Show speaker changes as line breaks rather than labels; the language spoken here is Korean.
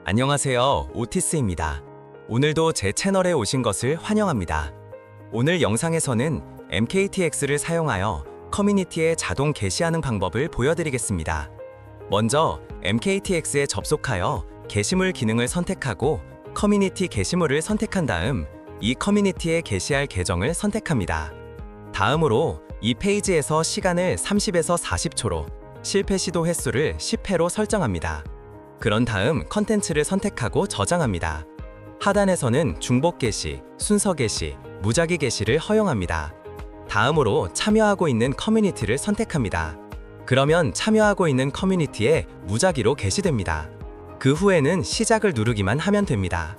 안녕하세요, 오티스입니다. 오늘도 제 채널에 오신 것을 환영합니다. 오늘 영상에서는 MKTX를 사용하여 커뮤니티에 자동 게시하는 방법을 보여드리겠습니다. 먼저 MKTX에 접속하여 게시물 기능을 선택하고 커뮤니티 게시물을 선택한 다음 이 커뮤니티에 게시할 계정을 선택합니다. 다음으로 이 페이지에서 시간을 30에서 40초로, 실패 시도 횟수를 10회로 설정합니다. 그런 다음 콘텐츠를 선택하고 저장합니다. 하단에서는 중복 게시, 순서 게시, 무작위 게시를 허용합니다. 다음으로 참여하고 있는 커뮤니티를 선택합니다. 그러면 참여하고 있는 커뮤니티에 무작위로 게시됩니다. 그 후에는 시작을 누르기만 하면 됩니다.